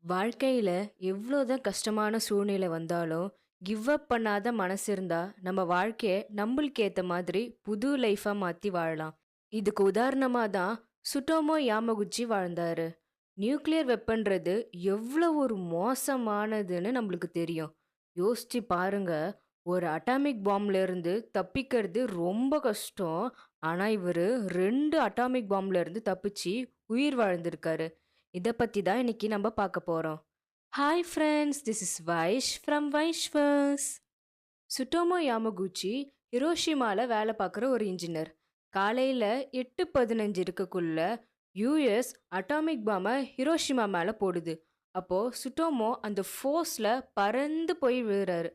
வாழ்க்கையில எவ்வளோதான் கஷ்டமான சூழ்நிலை வந்தாலும், கிவ் அப் பண்ணாத மனசு இருந்தா, நம்ம வாழ்க்கைய நம்பளுக்கு ஏத்த மாதிரி புது லைஃபா மாத்தி வாழலாம். இதுக்கு உதாரணமா தான் சுட்டோமோ யாமகுச்சி வாழ்ந்தாரு. நியூக்ளியர் வெப்பன்றது எவ்வளோ ஒரு மோசமானதுன்னு நம்மளுக்கு தெரியும். யோசிச்சு பாருங்க, ஒரு அட்டாமிக் பாம்ப்ல இருந்து தப்பிக்கிறது ரொம்ப கஷ்டம். ஆனா இவரு 2 அட்டாமிக் பாம்ப்ல இருந்து தப்பிச்சு உயிர் வாழ்ந்திருக்காரு. இத பத்தி தான் இன்னைக்கு நம்ம பார்க்க போறோம். Hi friends, this is Vaish from Vaishvars. Tsutomu Yamaguchi ஹிரோஷிமால வேலை பார்க்குற ஒரு இன்ஜினியர். காலையில 8:15 இருக்கக்குள்ள யூஎஸ் அட்டாமிக் பாம்பை ஹிரோஷிமா மேல போடுது. அப்போ சுட்டோமோ அந்த ஃபோர்ஸ்ல பறந்து போய் விழுறாரு.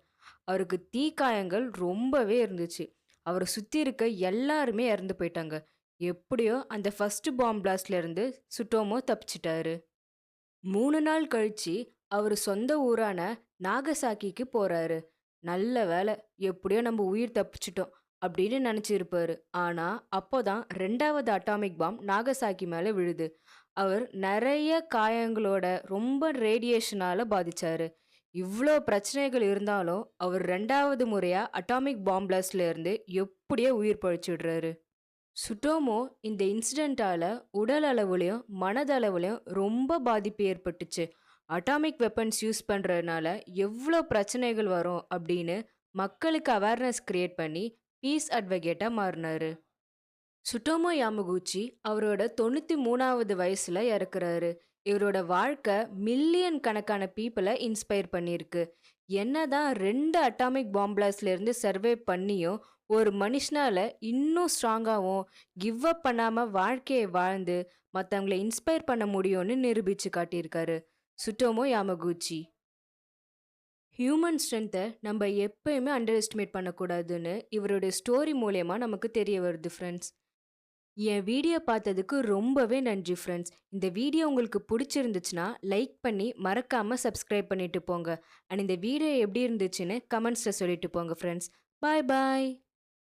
அவருக்கு தீக்காயங்கள் ரொம்பவே இருந்துச்சு. அவரை சுத்தி இருக்க எல்லாருமே இறந்து போயிட்டாங்க. எப்படியோ அந்த ஃபர்ஸ்ட் பாம்பு பிளாஸ்ட்ல இருந்து சுட்டோமோ தப்பிச்சிட்டாரு. 3 நாள் கழிச்சு அவரு சொந்த ஊரான நாகசாக்கிக்கு போறாரு. நல்ல வேளை, எப்படியோ நம்ம உயிர் தப்பிச்சிட்டோம் அப்படின்னு நினைச்சிருப்பாரு. ஆனா அப்போதான் 2வது அட்டாமிக் பாம் நாகசாக்கி மேல விழுது. அவர் நிறைய காயங்களோட ரொம்ப ரேடியேஷனால பாதிச்சாரு. இவ்ளோ பிரச்சனைகள் இருந்தாலும் அவர் 2வது முறையா அட்டாமிக் பாம் பிளாஸ்ட்ல இருந்து எப்படியோ உயிர் பழிச்சிடுறாரு. சுட்டோமோ இந்த இன்சிடென்ட்டால உடல் அளவுலயும் மனதளவுலயும் ரொம்ப பாதிப்பு ஏற்பட்டுச்சு. அட்டாமிக் வெப்பன்ஸ் யூஸ் பண்றதுனால எவ்வளோ பிரச்சனைகள் வரும் அப்படின்னு மக்களுக்கு அவேர்னஸ் கிரியேட் பண்ணி பீஸ் அட்வொகேட்டா மாறினாரு. சுட்டோமோ யாமகுச்சி அவரோட 93வது வயசுல இறக்குறாரு. இவரோட வாழ்க்கை மில்லியன் கணக்கான பீப்புளை இன்ஸ்பயர் பண்ணியிருக்கு. என்னதான் 2 அட்டாமிக் பாம் பிளாஸ்ட்ல இருந்து சர்வே பண்ணியும் ஒரு மனுஷனால இன்னும் ஸ்ட்ராங்காகவும் கிவ் அப் பண்ணாம வாழ்க்கையை வாழ்ந்து மற்றவங்களை இன்ஸ்பயர் பண்ண முடியும்னு நிரூபிச்சு காட்டியிருக்காரு சுட்டோமோ யாமகுச்சி. ஹியூமன் ஸ்ட்ரென்த்தை நம்ம எப்பயுமே அண்டர் எஸ்டிமேட் பண்ணக்கூடாதுன்னு இவருடைய ஸ்டோரி மூலயமா நமக்கு தெரிய வருது ஃப்ரெண்ட்ஸ். என் வீடியோ பார்த்ததுக்கு ரொம்பவே நன்றி ஃப்ரெண்ட்ஸ். இந்த வீடியோ உங்களுக்கு பிடிச்சிருந்துச்சுன்னா லைக் பண்ணி மறக்காமல் சப்ஸ்கிரைப் பண்ணிட்டு போங்க. அண்ட் இந்த வீடியோ எப்படி இருந்துச்சுன்னு கமெண்ட்ஸில் சொல்லிட்டு போங்க ஃப்ரெண்ட்ஸ். பாய் பாய்.